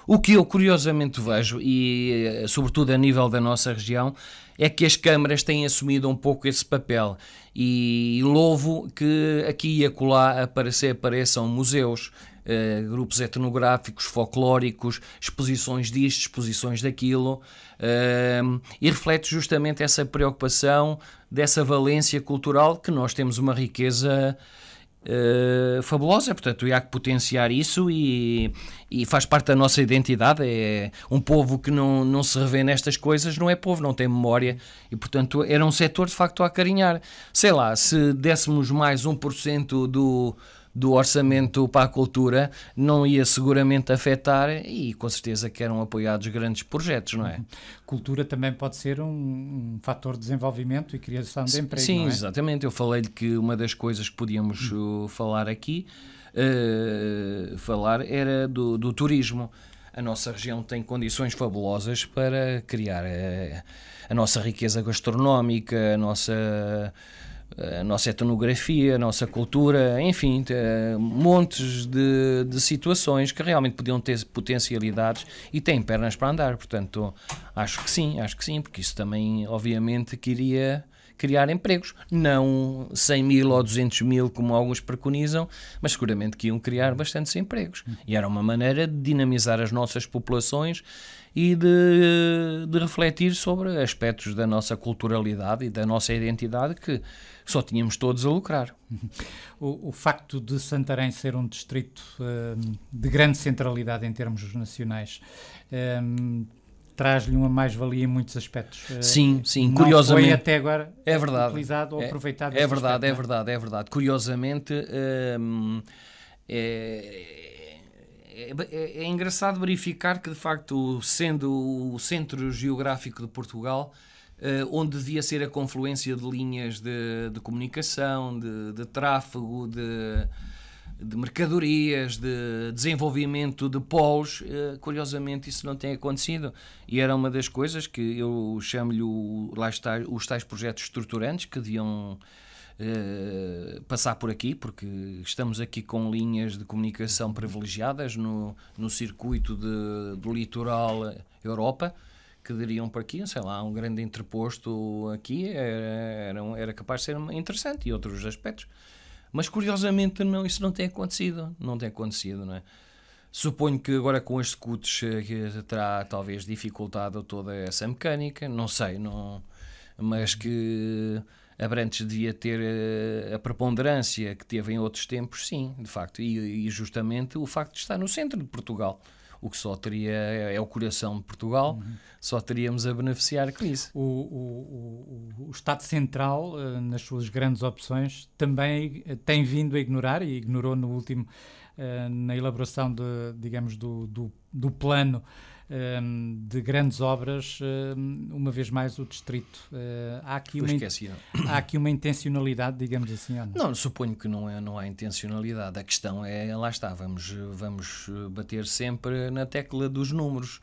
O que eu curiosamente vejo, e sobretudo a nível da nossa região, é que as câmaras têm assumido um pouco esse papel e louvo que aqui e acolá apareçam museus, grupos etnográficos, folclóricos, exposições disto, exposições daquilo, e reflete justamente essa preocupação dessa valência cultural, que nós temos uma riqueza fabulosa, portanto há que potenciar isso e faz parte da nossa identidade. É um povo que não se revê nestas coisas, não é povo, não tem memória e portanto era um setor de facto a acarinhar. Sei lá, se dessemos mais 1% do orçamento para a cultura, não ia seguramente afetar e com certeza que eram apoiados grandes projetos, não é? Cultura também pode ser um fator de desenvolvimento e criação de emprego, sim, não é? Exatamente. Eu falei-lhe que uma das coisas que podíamos falar aqui era do turismo. A nossa região tem condições fabulosas para criar a nossa riqueza gastronómica, a nossa etnografia, a nossa cultura, enfim, montes de situações que realmente podiam ter potencialidades e têm pernas para andar. Portanto, acho que sim, porque isso também, obviamente, que iria criar empregos. Não 100 mil ou 200 mil, como alguns preconizam, mas seguramente que iam criar bastantes empregos. E era uma maneira de dinamizar as nossas populações e de refletir sobre aspectos da nossa culturalidade e da nossa identidade que só tínhamos todos a lucrar. O facto de Santarém ser um distrito de grande centralidade em termos nacionais traz-lhe uma mais-valia em muitos aspectos. Sim, não curiosamente. Foi até agora é verdade, utilizado ou aproveitado. É verdade. Curiosamente, é engraçado verificar que, de facto, sendo o centro geográfico de Portugal, onde devia ser a confluência de linhas de comunicação, de tráfego, de mercadorias, de desenvolvimento de polos, curiosamente isso não tem acontecido e era uma das coisas que eu chamo-lhe os tais projetos estruturantes que deviam passar por aqui, porque estamos aqui com linhas de comunicação privilegiadas no circuito do litoral Europa, que dariam para aqui, sei lá, um grande interposto aqui era capaz de ser interessante e outros aspectos. Mas, curiosamente, isso não tem acontecido. Não é? Suponho que agora com as scooters terá, talvez, dificultado toda essa mecânica. Não sei, mas que Abrantes devia ter a preponderância que teve em outros tempos, sim, de facto. E justamente o facto de estar no centro de Portugal. O que só teria é o coração de Portugal, só teríamos a beneficiar com isso. O Estado Central, nas suas grandes opções, também tem vindo a ignorar, e ignorou no último, na elaboração do plano de grandes obras, uma vez mais o Distrito. Há aqui uma intencionalidade, digamos assim, ou não? Não, suponho que não há intencionalidade. A questão é, lá está, vamos bater sempre na tecla dos números.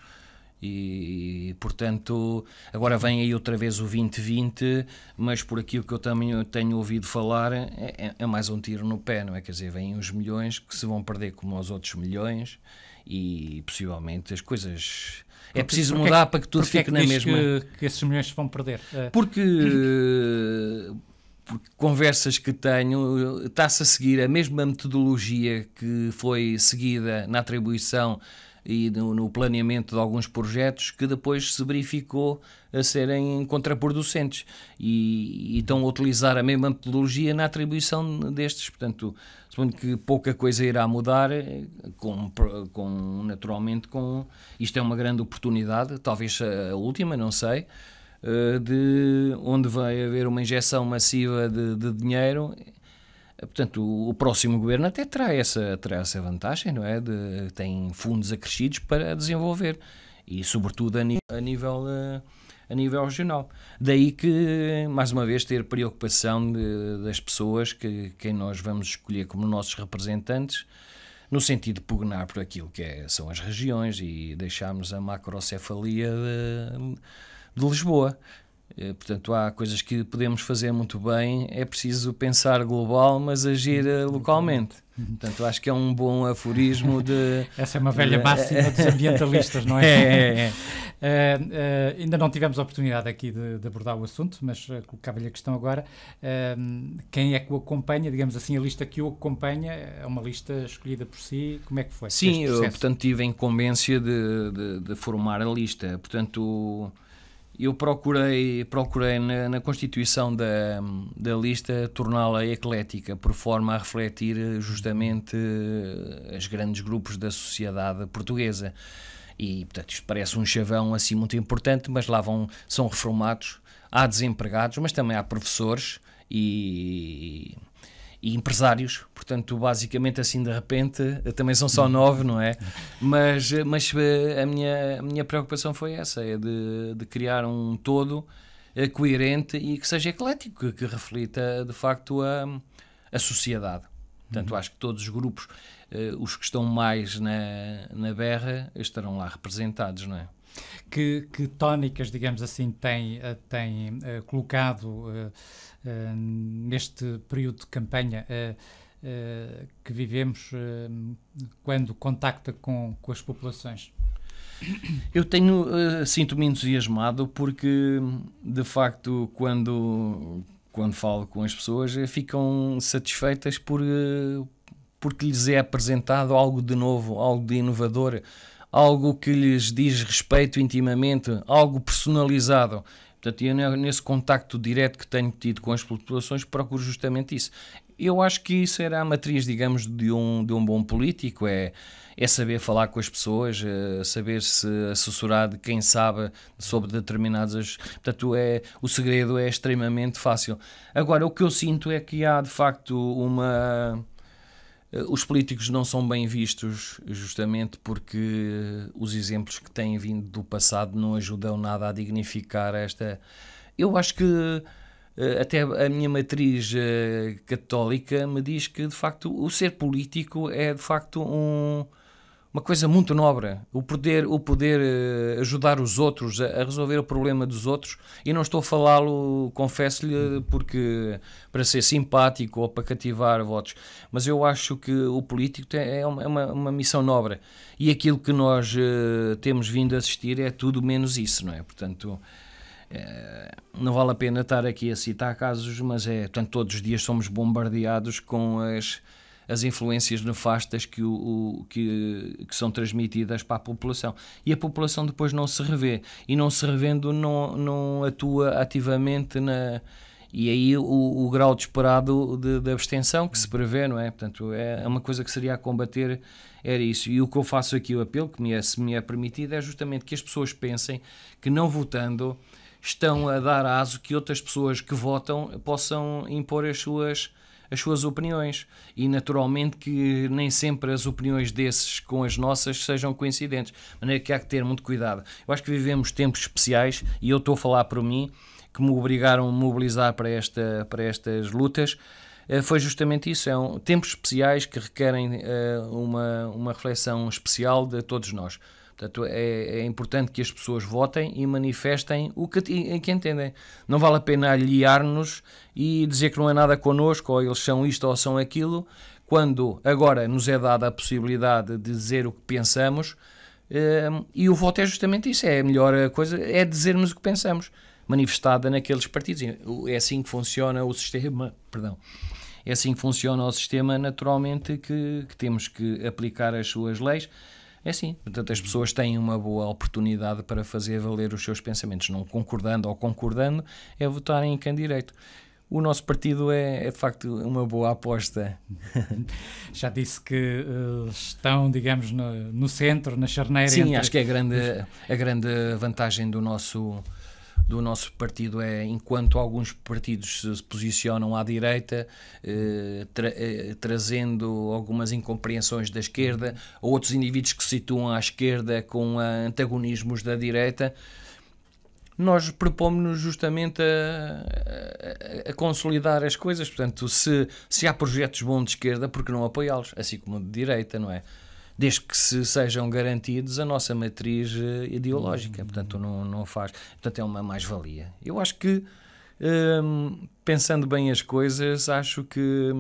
E, portanto, agora vem aí outra vez o 2020, mas por aquilo que eu também tenho ouvido falar, é mais um tiro no pé, não é? Quer dizer, vêm uns milhões que se vão perder como os outros milhões e possivelmente as coisas... É preciso mudar para que tudo fique na mesma... que esses milhões se vão perder? Porque conversas que tenho, está-se a seguir a mesma metodologia que foi seguida na atribuição e no planeamento de alguns projetos que depois se verificou a serem contraproducentes e estão a utilizar a mesma metodologia na atribuição destes. Portanto, suponho que pouca coisa irá mudar, naturalmente, isto é uma grande oportunidade, talvez a última, não sei, de onde vai haver uma injeção massiva de dinheiro. Portanto, o próximo governo até terá essa vantagem, não é? Tem fundos acrescidos para desenvolver e, sobretudo, a nível regional. Daí que, mais uma vez, ter preocupação das pessoas quem nós vamos escolher como nossos representantes, no sentido de pugnar por aquilo que são as regiões e deixarmos a macrocefalia de Lisboa. Portanto, há coisas que podemos fazer muito bem, é preciso pensar global, mas agir localmente. Portanto, acho que é um bom aforismo de... Essa é uma velha máxima dos ambientalistas, não é? Ainda não tivemos a oportunidade aqui de abordar o assunto, mas colocava-lhe a questão agora. Quem é que o acompanha? Digamos assim, a lista que o acompanha é uma lista escolhida por si? Como é que foi? Sim, eu, portanto, tive a incumbência de formar a lista. Portanto... Eu procurei na constituição da lista torná-la eclética, por forma a refletir justamente os grandes grupos da sociedade portuguesa. E, portanto, isto parece um chavão assim muito importante, mas lá são reformados, há desempregados, mas também há professores e empresários, portanto, basicamente assim de repente, também são só 9, não é? Mas a minha preocupação foi essa, é de criar um todo coerente e que seja eclético, que reflita de facto a sociedade. Portanto, acho que todos os grupos, os que estão mais na berra, estarão lá representados, não é? Que tónicas, digamos assim, tem colocado neste período de campanha que vivemos quando contacta com as populações? Eu sinto-me entusiasmado porque, de facto, quando falo com as pessoas, ficam satisfeitas porque lhes é apresentado algo de novo, algo de inovador, algo que lhes diz respeito intimamente, algo personalizado. Portanto, eu nesse contacto direto que tenho tido com as populações procuro justamente isso. Eu acho que isso era a matriz, digamos, de um bom político, é saber falar com as pessoas, saber-se assessorar de quem sabe sobre determinadas... Portanto, o segredo é extremamente fácil. Agora, o que eu sinto é que há, de facto, os políticos não são bem vistos justamente porque os exemplos que têm vindo do passado não ajudam nada a dignificar esta... Eu acho que até a minha matriz católica me diz que, de facto, o ser político é, de facto, uma coisa muito nobre. O poder ajudar os outros a resolver o problema dos outros. E não estou a falá-lo, confesso-lhe, porque para ser simpático ou para cativar votos. Mas eu acho que o político é uma missão nobre. E aquilo que nós temos vindo a assistir é tudo menos isso, não é? Portanto... não vale a pena estar aqui a citar casos, mas portanto, todos os dias somos bombardeados com as influências nefastas que são transmitidas para a população. E a população depois não se revê. E não se revendo, não atua ativamente e aí o grau de esperado de abstenção que se prevê, não é? Portanto, é uma coisa que seria a combater, era isso. E o que eu faço aqui, o apelo, se me é permitido, é justamente que as pessoas pensem que não votando estão a dar aso que outras pessoas que votam possam impor as as suas opiniões, e naturalmente que nem sempre as opiniões desses com as nossas sejam coincidentes, de maneira que há que ter muito cuidado. Eu acho que vivemos tempos especiais, e eu estou a falar por mim, que me obrigaram a mobilizar para estas lutas. Foi justamente isso, tempos especiais que requerem uma reflexão especial de todos nós. Portanto, é importante que as pessoas votem e manifestem o que entendem. Não vale a pena aliar-nos e dizer que não é nada connosco, ou eles são isto ou são aquilo, quando agora nos é dada a possibilidade de dizer o que pensamos, e o voto é justamente isso, é a melhor coisa, é dizermos o que pensamos, manifestada naqueles partidos. É assim que funciona o sistema, é assim que funciona o sistema, naturalmente, que temos que aplicar as suas leis. É assim, portanto as pessoas têm uma boa oportunidade para fazer valer os seus pensamentos, não concordando ou concordando, é votarem em quem direito. O nosse partido é de facto uma boa aposta. Já disse que estão, digamos, no centro, na charneira. Sim, acho que a grande vantagem do nosso partido é, enquanto alguns partidos se posicionam à direita, trazendo algumas incompreensões da esquerda, ou outros indivíduos que se situam à esquerda com antagonismos da direita, nós propomos-nos justamente a consolidar as coisas. Portanto, se há projetos bons de esquerda, por que não apoiá-los? Assim como de direita, não é? Desde que se sejam garantidos a nossa matriz ideológica. Portanto, não faz. Portanto, é uma mais-valia. Eu acho que, pensando bem as coisas, acho que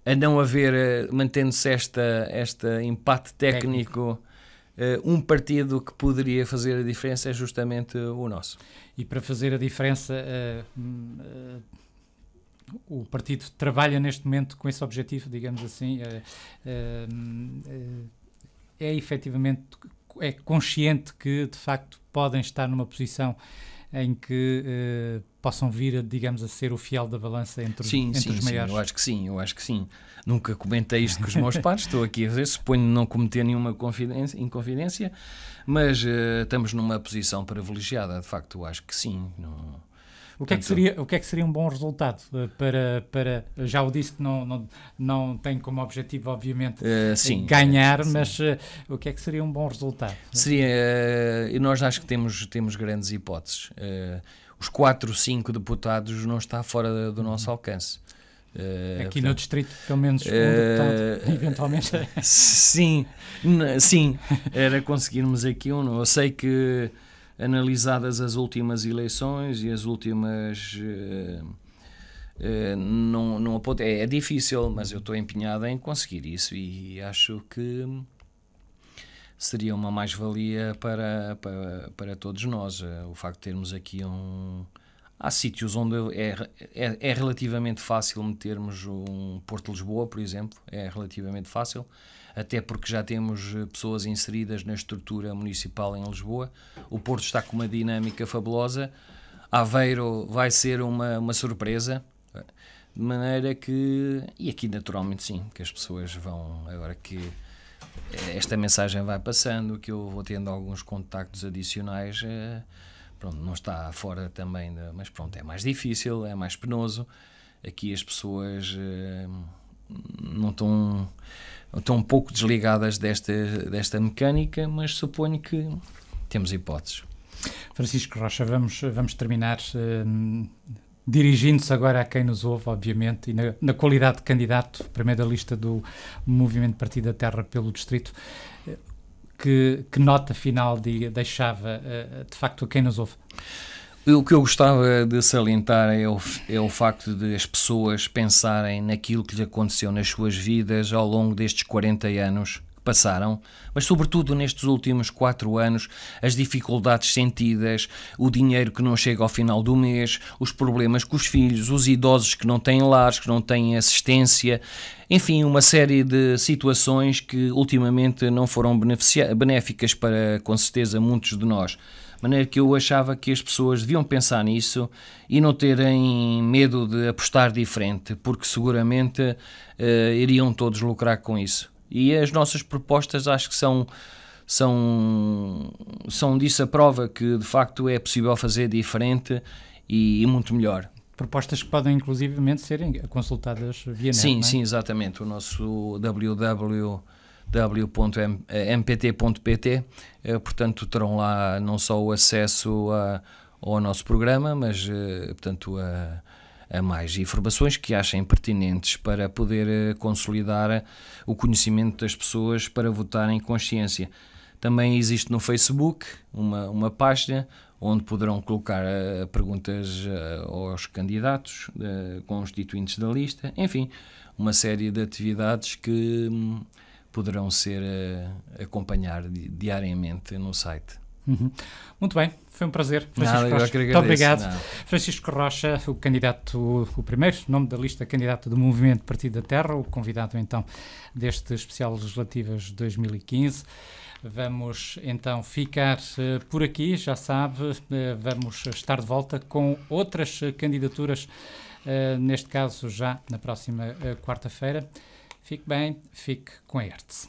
a não haver, mantendo-se este empate técnico, um partido que poderia fazer a diferença é justamente o nosso. E para fazer a diferença, o partido trabalha neste momento com esse objetivo, digamos assim, é efetivamente consciente que de facto podem estar numa posição em que possam vir, digamos, a ser o fiel da balança entre os maiores. Eu acho que sim. Nunca comentei isto com os meus pares, estou aqui a dizer, suponho não cometer nenhuma inconfidência, mas estamos numa posição privilegiada, de facto, eu acho que sim. O que é que seria um bom resultado para já o disse que não tem como objetivo, obviamente, ganhar, mas o que é que seria um bom resultado? E nós acho que temos grandes hipóteses. Os 4, 5 deputados não está fora do nosso alcance. Aqui no distrito, pelo menos um deputado, eventualmente. Sim, era conseguirmos aqui um. Eu sei que, analisadas as últimas eleições e as últimas, não é difícil, mas eu estou empenhado em conseguir isso, e acho que seria uma mais-valia para todos nós, o facto de termos aqui há sítios onde é relativamente fácil metermos um Porto de Lisboa, por exemplo, é relativamente fácil, até porque já temos pessoas inseridas na estrutura municipal em Lisboa. O Porto está com uma dinâmica fabulosa. Aveiro vai ser uma surpresa, de maneira que, e aqui naturalmente sim, que as pessoas vão, agora que esta mensagem vai passando, que eu vou tendo alguns contactos adicionais, pronto, não está fora também, mas pronto, é mais difícil, é mais penoso. Aqui as pessoas não estão um pouco desligadas desta mecânica, mas suponho que temos hipóteses. Francisco Rocha, vamos terminar dirigindo-se agora a quem nos ouve, obviamente, e na qualidade de candidato, primeiro da lista do Movimento Partido da Terra pelo Distrito. Que nota final deixava, de facto, a quem nos ouve? O que eu gostava de salientar é o facto de as pessoas pensarem naquilo que lhes aconteceu nas suas vidas ao longo destes 40 anos que passaram, mas sobretudo nestes últimos 4 anos, as dificuldades sentidas, o dinheiro que não chega ao final do mês, os problemas com os filhos, os idosos que não têm lares, que não têm assistência, enfim, uma série de situações que ultimamente não foram benéficas para, com certeza, muitos de nós. De maneira que eu achava que as pessoas deviam pensar nisso e não terem medo de apostar diferente, porque seguramente iriam todos lucrar com isso. E as nossas propostas acho que são disso a prova, que de facto é possível fazer diferente e muito melhor. propostas que podem inclusivamente serem consultadas via net. Sim, não é? sim, exatamente. O nosso www.mpt.pt, portanto, terão lá não só o acesso ao nosso programa, mas, portanto, a mais informações que achem pertinentes para poder consolidar o conhecimento das pessoas para votarem em consciência. Também existe no Facebook uma página onde poderão colocar perguntas aos candidatos, constituintes da lista, enfim, uma série de atividades que poderão ser acompanhar diariamente no site. Uhum. Muito bem, foi um prazer. Francisco Rocha. Muito obrigado. Francisco Rocha, o candidato, o primeiro nome da lista, candidato do Movimento Partido da Terra, o convidado então deste especial legislativas de 2015. Vamos então ficar por aqui, já sabe, vamos estar de volta com outras candidaturas, neste caso já na próxima quarta-feira. Fique bem, fique com a ERTS.